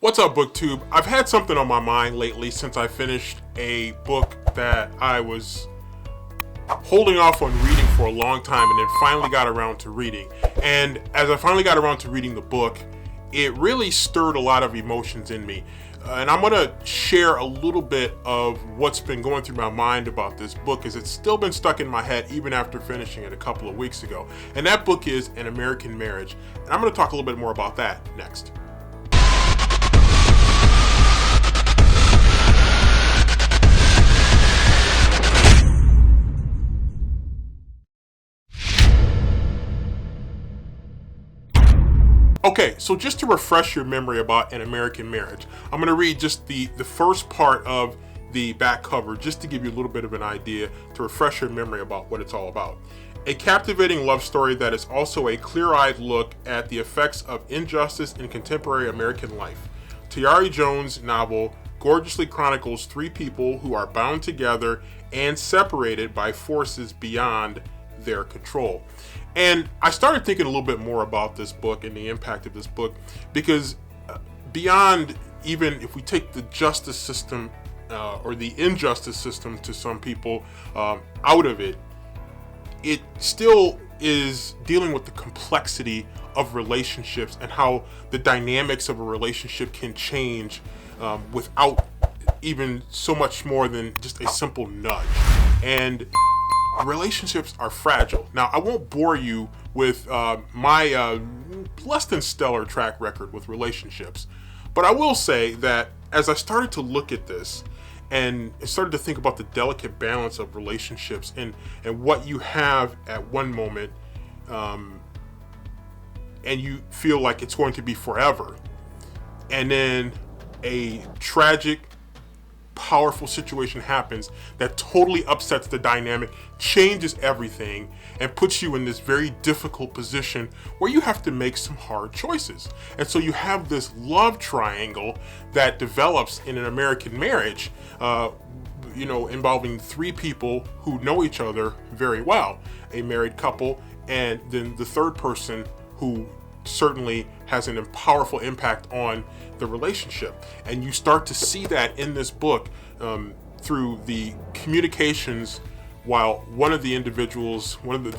What's up, BookTube? I've had something on my mind lately since I finished a book that I was holding off on reading for a long time and then finally got around to reading. And as I finally got around to reading the book, it really stirred a lot of emotions in me. And I'm going to share a little bit of what's been going through my mind about this book, as it's still been stuck in my head even after finishing it a couple of weeks ago. And that book is An American Marriage. And I'm going to talk a little bit more about that next. Okay, so just to refresh your memory about An American Marriage, I'm going to read just the first part of the back cover just to give you a little bit of an idea to refresh your memory about what it's all about. A captivating love story that is also a clear-eyed look at the effects of injustice in contemporary American life. Tayari Jones' novel gorgeously chronicles three people who are bound together and separated by forces beyond their control. And I started thinking a little bit more about this book and the impact of this book, because beyond, even if we take the justice system or the injustice system to some people out of it, it still is dealing with the complexity of relationships and how the dynamics of a relationship can change without even so much more than just a simple nudge. And relationships are fragile. Now, I won't bore you with my less than stellar track record with relationships, but I will say that as I started to look at this and started to think about the delicate balance of relationships and what you have at one moment, and you feel like it's going to be forever, and then a tragic, powerful situation happens that totally upsets the dynamic, changes everything, and puts you in this very difficult position where you have to make some hard choices. And so you have this love triangle that develops in An American Marriage, involving three people who know each other very well, a married couple, and then the third person who certainly has a powerful impact on the relationship. And you start to see that in this book through the communications while one of the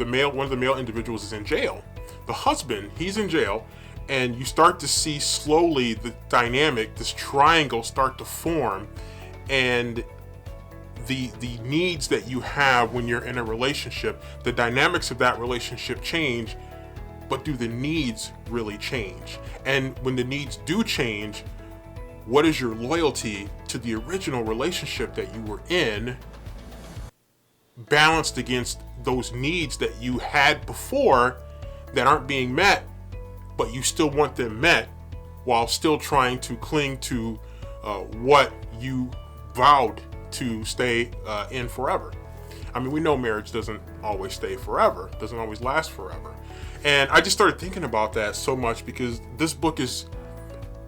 male individuals is in jail. The husband, he's in jail, and you start to see slowly the dynamic, this triangle, start to form, and the needs that you have when you're in a relationship, the dynamics of that relationship change. But do the needs really change? And when the needs do change, what is your loyalty to the original relationship that you were in, balanced against those needs that you had before that aren't being met, but you still want them met while still trying to cling to what you vowed to stay in forever. I mean, we know marriage doesn't always stay forever, doesn't always last forever. And I just started thinking about that so much because this book is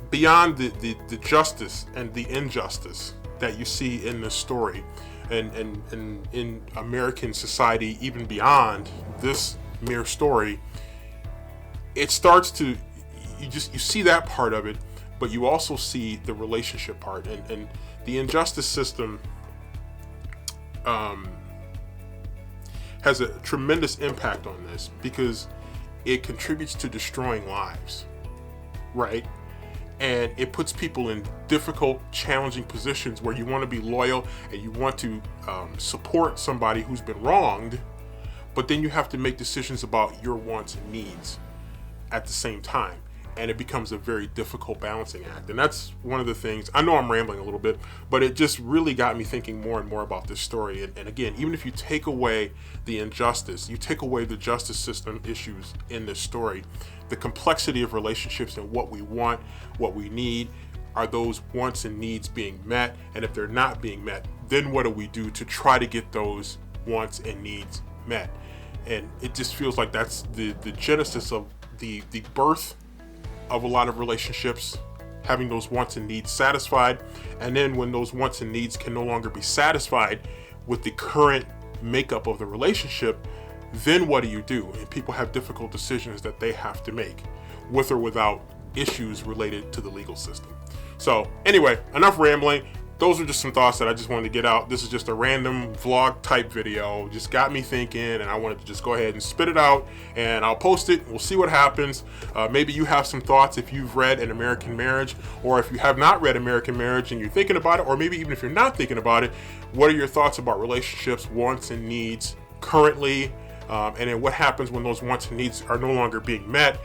beyond the justice and the injustice that you see in this story and in American society, even beyond this mere story. It starts to, you see that part of it, but you also see the relationship part, and the injustice system has a tremendous impact on this because it contributes to destroying lives, right? And it puts people in difficult, challenging positions where you want to be loyal and you want to support somebody who's been wronged, but then you have to make decisions about your wants and needs at the same time. And it becomes a very difficult balancing act. And that's one of the things, I know I'm rambling a little bit, but it just really got me thinking more and more about this story. And again, even if you take away the injustice, you take away the justice system issues in this story, the complexity of relationships and what we want, what we need, are those wants and needs being met? And if they're not being met, then what do we do to try to get those wants and needs met? And it just feels like that's the genesis of the birth of a lot of relationships, having those wants and needs satisfied. And then when those wants and needs can no longer be satisfied with the current makeup of the relationship, then what do? And people have difficult decisions that they have to make, with or without issues related to the legal system. So anyway, enough rambling. Those are just some thoughts that I just wanted to get out. This is just a random vlog type video. Just got me thinking, and I wanted to just go ahead and spit it out, and I'll post it. We'll see what happens. Maybe you have some thoughts if you've read An American Marriage, or if you have not read American Marriage and you're thinking about it, or maybe even if you're not thinking about it, what are your thoughts about relationships, wants, and needs currently? And then what happens when those wants and needs are no longer being met?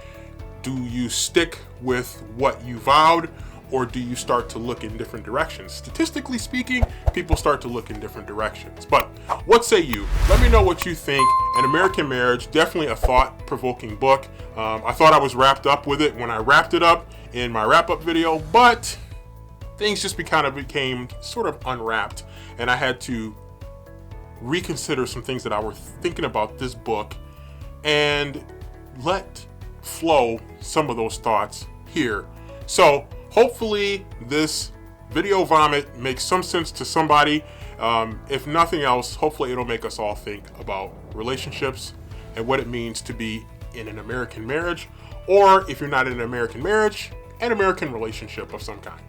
Do you stick with what you vowed, or do you start to look in different directions? Statistically speaking, people start to look in different directions. But what say you? Let me know what you think. An American Marriage, definitely a thought-provoking book. I thought I was wrapped up with it when I wrapped it up in my wrap-up video, but things just became sort of unwrapped, and I had to reconsider some things that I was thinking about this book and let flow some of those thoughts here. So hopefully this video vomit makes some sense to somebody. If nothing else, hopefully it'll make us all think about relationships and what it means to be in an American marriage, or if you're not in an American marriage, an American relationship of some kind.